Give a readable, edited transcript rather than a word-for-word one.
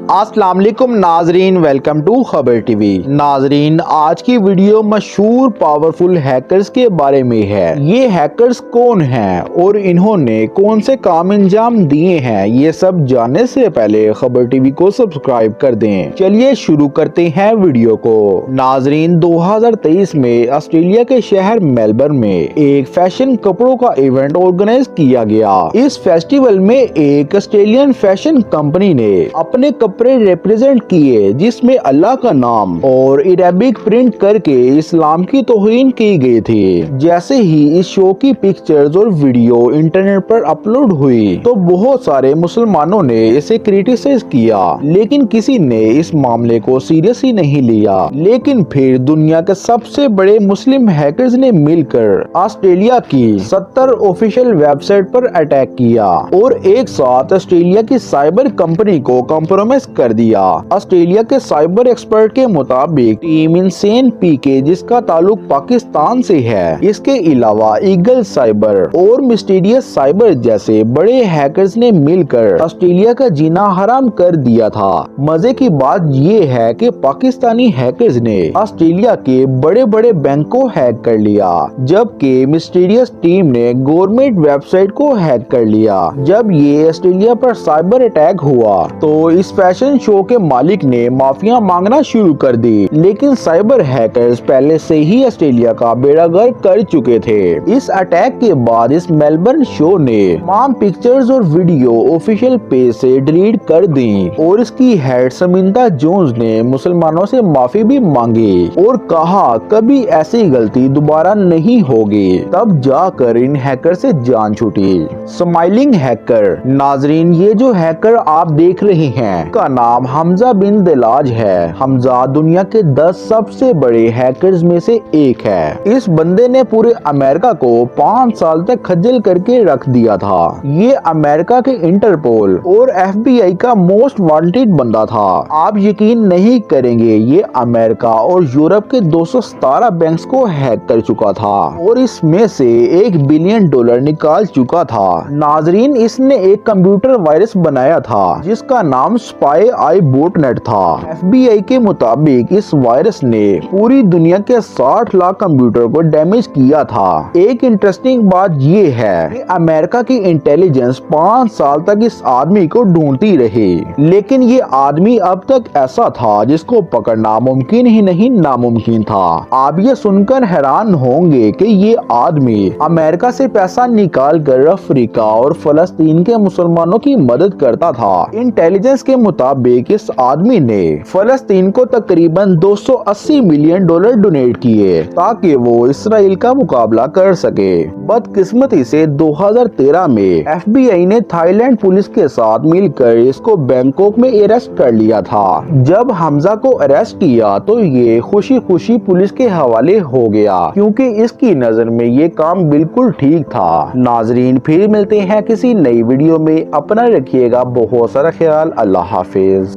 अस्सलाम वालेकुम नाजरीन, वेलकम टू खबर टीवी। नाजरीन, आज की वीडियो मशहूर पावरफुल हैकर्स के बारे में है। ये हैकर्स कौन हैं और इन्होंने कौन से काम अंजाम दिए हैं, ये सब जानने से पहले खबर टीवी को सब्सक्राइब कर दें। चलिए शुरू करते हैं वीडियो को। नाजरीन, 2023 में ऑस्ट्रेलिया के शहर मेलबर्न में एक फैशन कपड़ों का इवेंट ऑर्गेनाइज किया गया। इस फेस्टिवल में एक ऑस्ट्रेलियन फैशन कंपनी ने अपने कपड़े रिप्रेजेंट किए जिसमें अल्लाह का नाम और अरबिक प्रिंट करके इस्लाम की तौहीन की गई थी। जैसे ही इस शो की पिक्चर्स और वीडियो इंटरनेट पर अपलोड हुई तो बहुत सारे मुसलमानों ने इसे क्रिटिसाइज किया, लेकिन किसी ने इस मामले को सीरियसली नहीं लिया। लेकिन फिर दुनिया के सबसे बड़े मुस्लिम हैकर्स ने मिलकर ऑस्ट्रेलिया की 70 ऑफिशियल वेबसाइट पर अटैक किया और एक साथ ऑस्ट्रेलिया की साइबर कंपनी को कॉम्प्रोमाइज कर दिया। ऑस्ट्रेलिया के साइबर एक्सपर्ट के मुताबिक टीम इनसेन पीके, जिसका ताल्लुक पाकिस्तान से है, इसके अलावा ईगल साइबर और मिस्टीरियस साइबर जैसे बड़े हैकर्स ने मिलकर ऑस्ट्रेलिया का जीना हराम कर दिया था। मजे की बात ये है कि पाकिस्तानी हैकर्स ने ऑस्ट्रेलिया के बड़े बड़े बैंक को हैक कर लिया, जबकि मिस्टीरियस टीम ने गवर्नमेंट वेबसाइट को हैक कर लिया। जब ये ऑस्ट्रेलिया पर साइबर अटैक हुआ तो इस फैशन शो के मालिक ने माफिया मांगना शुरू कर दी, लेकिन साइबर हैकर्स पहले से ही ऑस्ट्रेलिया का बेड़ा गर्क कर चुके थे। इस अटैक के बाद इस मेलबर्न शो ने तमाम पिक्चर्स और वीडियो ऑफिशियल पेज से डिलीट कर दी और इसकी हेड समिंता जोन्स ने मुसलमानों से माफी भी मांगी और कहा कभी ऐसी गलती दोबारा नहीं होगी। तब जाकर इन हैकर से जान छूटी। Smiling hacker. नाजरीन, ये जो हैकर आप देख रहे हैं का नाम हमजा बिन दिलाज है। हमजा दुनिया के 10 सबसे बड़े हैकर्स में से एक है। इस बंदे ने पूरे अमेरिका को 5 साल तक खज्जल करके रख दिया था। ये अमेरिका के इंटरपोल और FBI का मोस्ट वांटेड बंदा था। आप यकीन नहीं करेंगे, ये अमेरिका और यूरोप के 217 बैंक्स को हैक कर चुका था और इसमें से $1 बिलियन निकाल चुका था। नाजरीन, इसने एक कंप्यूटर वायरस बनाया था जिसका नाम स्पाई आई बॉटनेट था। FBI के मुताबिक इस वायरस ने पूरी दुनिया के 60 लाख कंप्यूटर को डैमेज किया था। एक इंटरेस्टिंग बात ये है कि अमेरिका की इंटेलिजेंस 5 साल तक इस आदमी को ढूंढती रही, लेकिन ये आदमी अब तक ऐसा था जिसको पकड़ना मुमकिन ही नहीं नामुमकिन था। आप ये सुनकर हैरान होंगे कि ये आदमी अमेरिका से पैसा निकाल कर अफ्रीका और फलस्तीन के मुसलमानों की मदद करता था। इंटेलिजेंस के मुताबिक इस आदमी ने फलस्तीन को तकरीबन $280 मिलियन डोनेट किए ताकि वो इसराइल का मुकाबला कर सके। बदकिस्मती से 2013 में FBI ने थाईलैंड पुलिस के साथ मिलकर इसको बैंकॉक में अरेस्ट कर लिया था। जब हमजा को अरेस्ट किया तो ये खुशी खुशी पुलिस के हवाले हो गया, क्योंकि इसकी नजर में ये काम बिल्कुल ठीक था। नाजरीन, फिर मिलते हैं किसी नई वीडियो में। अपना रखिएगा बहुत सारा ख्याल। अल्लाह हाफिज।